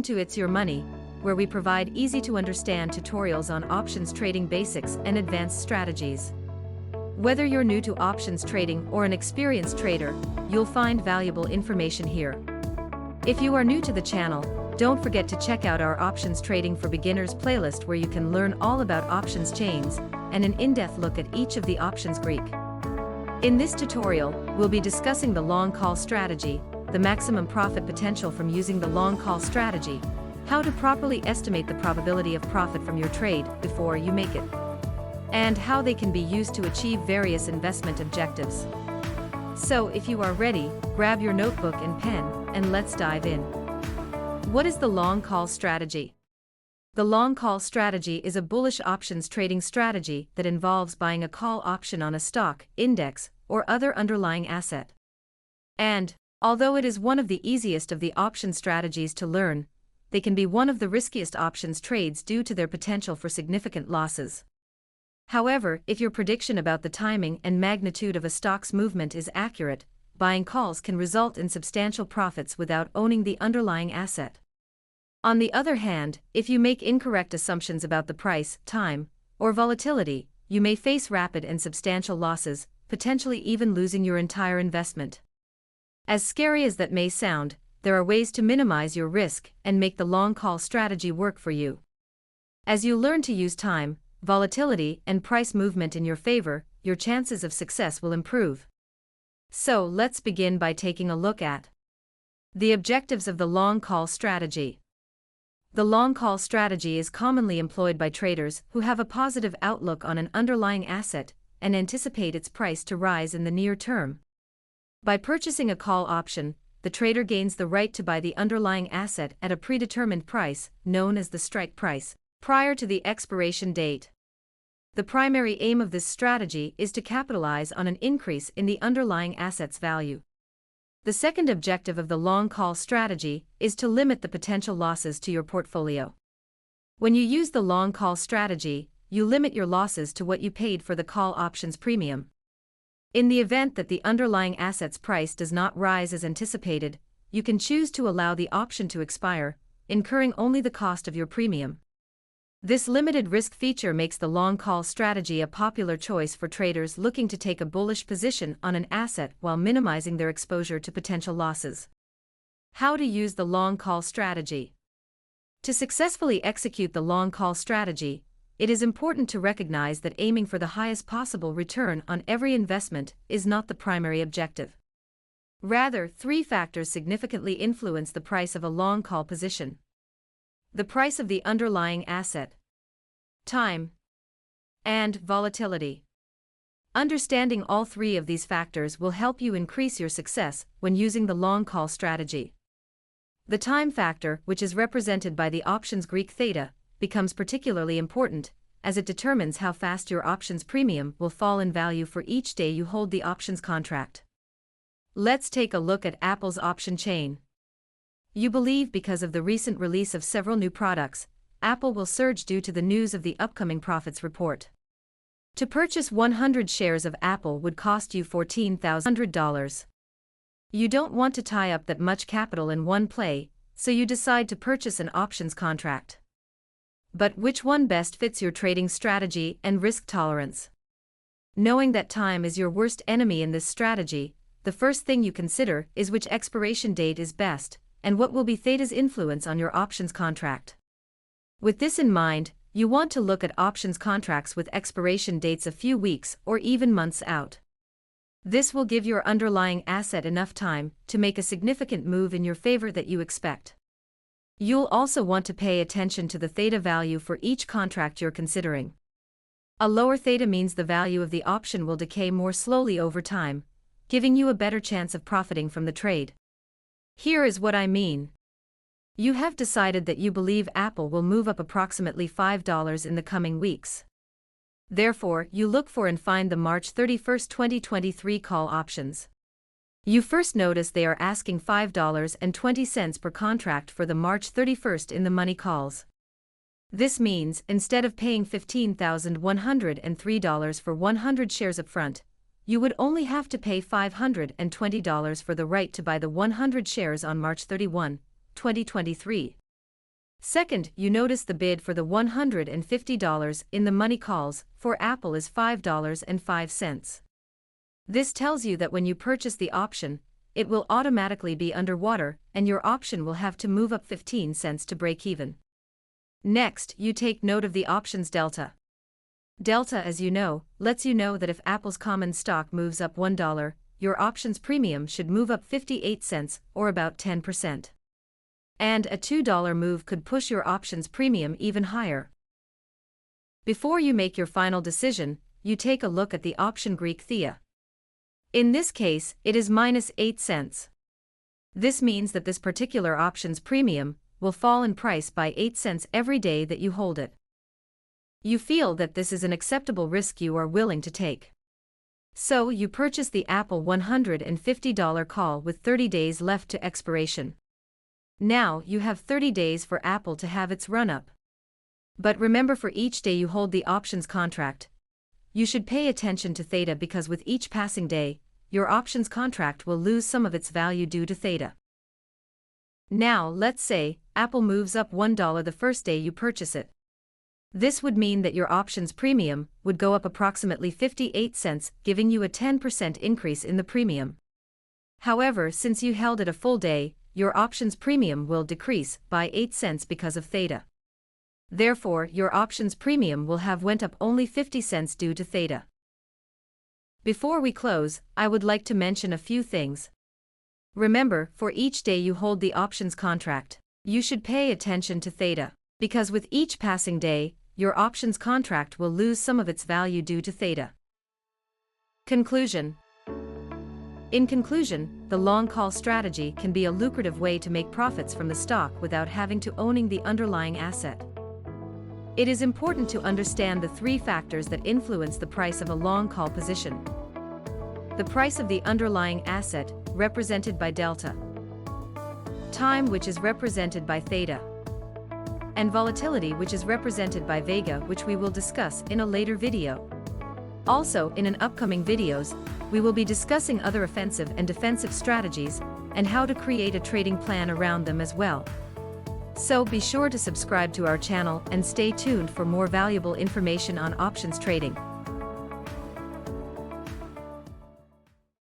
To It's Your Money, where we provide easy-to-understand tutorials on options trading basics and advanced strategies. Whether you're new to options trading or an experienced trader, you'll find valuable information here. If you are new to the channel, don't forget to check out our Options Trading for Beginners playlist, where you can learn all about options chains and an in-depth look at each of the options Greek. In this tutorial, we'll be discussing the long call strategy, the maximum profit potential from using the long call strategy, how to properly estimate the probability of profit from your trade before you make it, and how they can be used to achieve various investment objectives. So if you are ready, grab your notebook and pen, and let's dive in. What is the long call strategy? The long call strategy is a bullish options trading strategy that involves buying a call option on a stock, index, or other underlying asset. And although it is one of the easiest of the option strategies to learn, they can be one of the riskiest options trades due to their potential for significant losses. However, if your prediction about the timing and magnitude of a stock's movement is accurate, buying calls can result in substantial profits without owning the underlying asset. On the other hand, if you make incorrect assumptions about the price, time, or volatility, you may face rapid and substantial losses, potentially even losing your entire investment. As scary as that may sound, there are ways to minimize your risk and make the long call strategy work for you. As you learn to use time, volatility, and price movement in your favor, your chances of success will improve. So let's begin by taking a look at the objectives of the long call strategy. The long call strategy is commonly employed by traders who have a positive outlook on an underlying asset and anticipate its price to rise in the near term. By purchasing a call option, the trader gains the right to buy the underlying asset at a predetermined price, known as the strike price, prior to the expiration date. The primary aim of this strategy is to capitalize on an increase in the underlying asset's value. The second objective of the long call strategy is to limit the potential losses to your portfolio. When you use the long call strategy, you limit your losses to what you paid for the call option's premium. In the event that the underlying asset's price does not rise as anticipated, you can choose to allow the option to expire, incurring only the cost of your premium. This limited risk feature makes the long call strategy a popular choice for traders looking to take a bullish position on an asset while minimizing their exposure to potential losses. How to use the long call strategy? To successfully execute the long call strategy, it is important to recognize that aiming for the highest possible return on every investment is not the primary objective. Rather, three factors significantly influence the price of a long call position: the price of the underlying asset, time, and volatility. Understanding all three of these factors will help you increase your success when using the long call strategy. The time factor, which is represented by the options Greek theta, becomes particularly important, as it determines how fast your options premium will fall in value for each day you hold the options contract. Let's take a look at Apple's option chain. You believe because of the recent release of several new products, Apple will surge due to the news of the upcoming profits report. To purchase 100 shares of Apple would cost you $14,000. You don't want to tie up that much capital in one play, so you decide to purchase an options contract. But which one best fits your trading strategy and risk tolerance? Knowing that time is your worst enemy in this strategy, the first thing you consider is which expiration date is best, and what will be theta's influence on your options contract. With this in mind, you want to look at options contracts with expiration dates a few weeks or even months out. This will give your underlying asset enough time to make a significant move in your favor that you expect. You'll also want to pay attention to the theta value for each contract you're considering. A lower theta means the value of the option will decay more slowly over time, giving you a better chance of profiting from the trade. Here is what I mean. You have decided that you believe Apple will move up approximately $5 in the coming weeks. Therefore, you look for and find the March 31, 2023 call options. You first notice they are asking $5.20 per contract for the March 31st in the money calls. This means, instead of paying $15,103 for 100 shares upfront, you would only have to pay $520 for the right to buy the 100 shares on March 31, 2023. Second, you notice the bid for the $150 in the money calls for Apple is $5.05. This tells you that when you purchase the option, it will automatically be underwater and your option will have to move up 15 cents to break even. Next, you take note of the options delta. Delta, as you know, lets you know that if Apple's common stock moves up $1, your options premium should move up 58 cents, or about 10%. And a $2 move could push your options premium even higher. Before you make your final decision, you take a look at the option Greek thea. In this case, it is minus 8 cents. This means that this particular options premium will fall in price by 8 cents every day that you hold it. You feel that this is an acceptable risk you are willing to take. So you purchase the Apple $150 call with 30 days left to expiration. Now you have 30 days for Apple to have its run-up. But remember, for each day you hold the options contract, you should pay attention to theta, because with each passing day, your options contract will lose some of its value due to theta. Now, let's say Apple moves up $1 the first day you purchase it. This would mean that your options premium would go up approximately 58 cents, giving you a 10% increase in the premium. However, since you held it a full day, your options premium will decrease by 8 cents because of theta. Therefore, your options premium will have went up only 50 cents due to theta. Before we close, I would like to mention a few things. Remember, for each day you hold the options contract, you should pay attention to theta, because with each passing day, your options contract will lose some of its value due to theta. Conclusion. In conclusion, the long call strategy can be a lucrative way to make profits from the stock without having to owning the underlying asset. It is important to understand the three factors that influence the price of a long call position. The price of the underlying asset, represented by delta. Time, which is represented by theta. And volatility, which is represented by vega, which we will discuss in a later video. Also, in an upcoming videos, we will be discussing other offensive and defensive strategies, and how to create a trading plan around them as well. So be sure to subscribe to our channel and stay tuned for more valuable information on options trading.